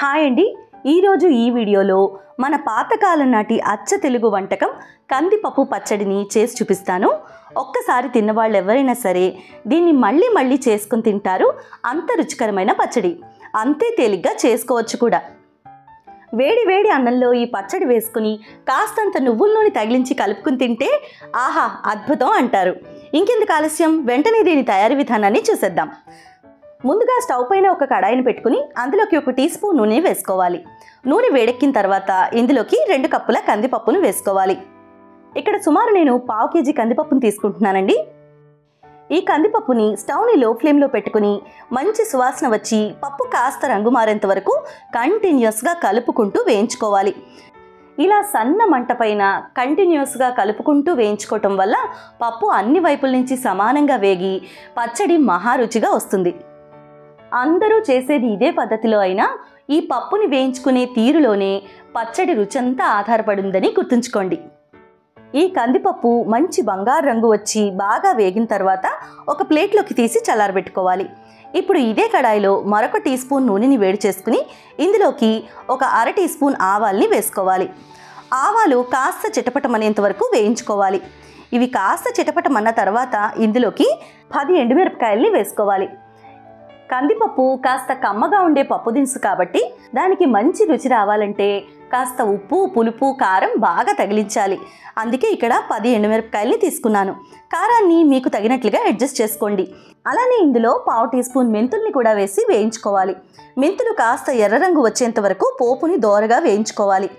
Hi అండి, ఈరోజు ఈ వీడియోలో మన పాతకాలం నాటి అచ్చ తెలుగు వంటకం కందిపప్పు పచ్చడిని చేసి చూపిస్తాను. ఒక్కసారి తిన్నవాళ్ళు ఎవరైనా సరే దీన్ని మళ్ళీ మళ్ళీ చేసుకుని తింటారు. అంత రుచికరమైన పచ్చడి, అంతే తేలిగ్గా చేసుకోవచ్చు కూడా. వేడి వేడి అన్నంలో ఈ పచ్చడి వేసుకుని కాస్తంత నువ్వుల నూనె తగిలించి కలుపుకుని తింటే ఆహా అద్భుతం అంటారు. ఇంకెందుకు ఆలస్యం, వెంటనే దీని తయారీ విధానాన్ని చూసేద్దాం. ముందుగా స్టవ్ పైన ఒక కడాయిని పెట్టుకుని అందులోకి 1 టీ స్పూన్ నూనె వేసుకోవాలి. నూనె వేడెక్కిన తర్వాత ఇందులోకి 2 కప్పుల కందిపప్పును వేసుకోవాలి. ఇక్కడ సుమారు నేను 1/2 కేజీ కందిపప్పును తీసుకుంటున్నానండి. ఈ కందిపప్పుని స్టవ్ని లో ఫ్లేమ్లో పెట్టుకుని మంచి సువాసన వచ్చి పప్పు కాస్త రంగు మారేంత వరకు కంటిన్యూస్గా కలుపుకుంటూ వేయించుకోవాలి. ఇలా సన్న మంట పైన కంటిన్యూస్గా కలుపుకుంటూ వేయించుకోవటం వల్ల పప్పు అన్ని వైపుల నుంచి సమానంగా వేగి పచ్చడి మహారుచిగా వస్తుంది. అందరూ చేసేది ఇదే పద్ధతిలో అయినా ఈ పప్పుని వేయించుకునే తీరులోనే పచ్చడి రుచంతా ఆధారపడిందని గుర్తుంచుకోండి. ఈ కందిపప్పు మంచి బంగారు రంగు వచ్చి బాగా వేగిన తర్వాత ఒక ప్లేట్లోకి తీసి చల్లారబెట్టుకోవాలి. ఇప్పుడు ఇదే కడాయిలో మరొక టీ స్పూన్ నూనెని వేడి చేసుకుని ఇందులోకి ఒక 1/2 టీ స్పూన్ ఆవాల్ని వేసుకోవాలి. ఆవాలు కాస్త చిటపటమనేంత వరకు వేయించుకోవాలి. ఇవి కాస్త చిటపటమన్న తర్వాత ఇందులోకి 10 ఎండుమిరపకాయల్ని వేసుకోవాలి. కందిపప్పు కాస్త కమ్మగా ఉండే పప్పు దినుసు కాబట్టి దానికి మంచి రుచి రావాలంటే కాస్త ఉప్పు, పులుపు, కారం బాగా తగిలించాలి. అందుకే ఇక్కడ 10 ఎండుమిరపకాయల్ని తీసుకున్నాను. కారాన్ని మీకు తగినట్లుగా అడ్జస్ట్ చేసుకోండి. అలానే ఇందులో 1/2 టీ స్పూన్ మెంతుల్ని కూడా వేసి వేయించుకోవాలి. మెంతులు కాస్త ఎర్ర రంగు వచ్చేంత వరకు పోపుని దోరగా వేయించుకోవాలి.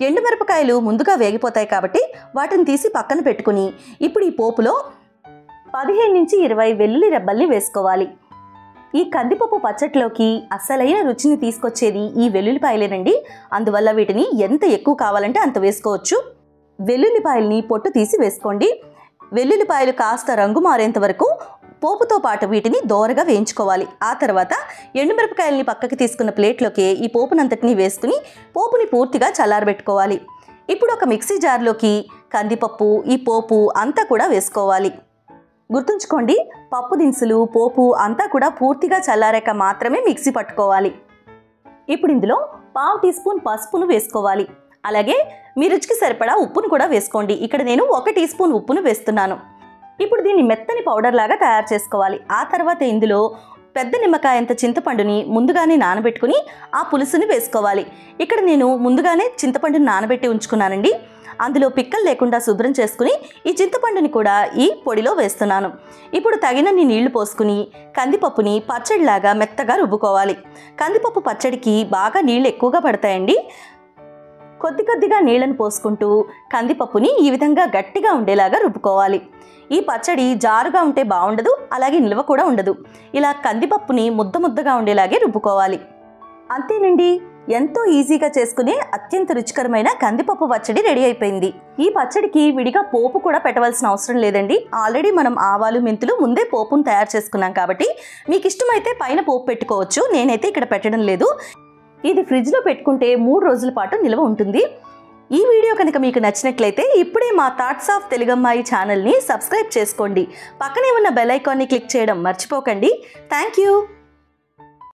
ఎండుమిరపకాయలు ముందుగా వేగిపోతాయి కాబట్టి వాటిని తీసి పక్కన పెట్టుకుని ఇప్పుడు ఈ పోపులో 15 నుంచి 20 వెల్లుల్లి రెబ్బల్ని వేసుకోవాలి. ఈ కందిపప్పు పచ్చట్లోకి అసలైన రుచిని తీసుకొచ్చేది ఈ వెల్లుల్లిపాయలేనండి. అందువల్ల వీటిని ఎంత ఎక్కువ కావాలంటే అంత వేసుకోవచ్చు. వెల్లుల్లిపాయల్ని పొట్టు తీసి వేసుకోండి. వెల్లుల్లిపాయలు కాస్త రంగు మారేంత వరకు పోపుతో పాటు వీటిని దోరగా వేయించుకోవాలి. ఆ తర్వాత ఎండుమిరపకాయల్ని పక్కకి తీసుకున్న ప్లేట్లోకి ఈ పోపునంతటిని వేసుకుని పోపుని పూర్తిగా చల్లారబెట్టుకోవాలి. ఇప్పుడు ఒక మిక్సీ జార్లోకి కందిపప్పు, ఈ పోపు అంతా కూడా వేసుకోవాలి. గుర్తుంచుకోండి, పప్పు దినుసులు, పోపు అంతా కూడా పూర్తిగా చల్లారాక మాత్రమే మిక్సీ పట్టుకోవాలి. ఇప్పుడు ఇందులో 1/2 టీ స్పూన్ పసుపును వేసుకోవాలి. అలాగే మీ రుచికి సరిపడా ఉప్పును కూడా వేసుకోండి. ఇక్కడ నేను 1 టీ స్పూన్ ఉప్పును వేస్తున్నాను. ఇప్పుడు దీన్ని మెత్తని పౌడర్ లాగా తయారు చేసుకోవాలి. ఆ తర్వాత ఇందులో పెద్ద నిమ్మకాయంత చింతపండుని ముందుగానే నానబెట్టుకుని ఆ పులుసుని వేసుకోవాలి. ఇక్కడ నేను ముందుగానే చింతపండుని నానబెట్టి ఉంచుకున్నానండి. అందులో పిక్కలు లేకుండా శుభ్రం చేసుకుని ఈ చింతపండుని కూడా ఈ పొడిలో వేస్తున్నాను. ఇప్పుడు తగినన్ని నీళ్లు పోసుకుని కందిపప్పుని పచ్చడిలాగా మెత్తగా రుబ్బుకోవాలి. కందిపప్పు పచ్చడికి బాగా నీళ్లు ఎక్కువగా పడతాయండి. కొద్ది కొద్దిగా నీళ్లను పోసుకుంటూ కందిపప్పుని ఈ విధంగా గట్టిగా ఉండేలాగా రుబ్బుకోవాలి. ఈ పచ్చడి జారుగా ఉంటే బాగుండదు, అలాగే నిల్వ కూడా ఉండదు. ఇలా కందిపప్పుని ముద్ద ముద్దగా ఉండేలాగే రుబ్బుకోవాలి. అంతేనండి, ఎంతో ఈజీగా చేసుకునే అత్యంత రుచికరమైన కందిపప్పు పచ్చడి రెడీ అయిపోయింది. ఈ పచ్చడికి విడిగా పోపు కూడా పెట్టవలసిన అవసరం లేదండి. ఆల్రెడీ మనం ఆవాలు, మెంతులు ముందే పోపును తయారు చేసుకున్నాం కాబట్టి మీకు ఇష్టమైతే పైన పోపు పెట్టుకోవచ్చు. నేనైతే ఇక్కడ పెట్టడం లేదు. ఇది ఫ్రిడ్జ్లో పెట్టుకుంటే 3 రోజుల పాటు నిల్వ ఉంటుంది. ఈ వీడియో కనుక మీకు నచ్చినట్లయితే ఇప్పుడే మా థాట్స్ ఆఫ్ తెలుగమ్మాయి ఛానల్ని సబ్స్క్రైబ్ చేసుకోండి. పక్కనే ఉన్న బెల్ ఐకాన్ని క్లిక్ చేయడం మర్చిపోకండి. Thank you.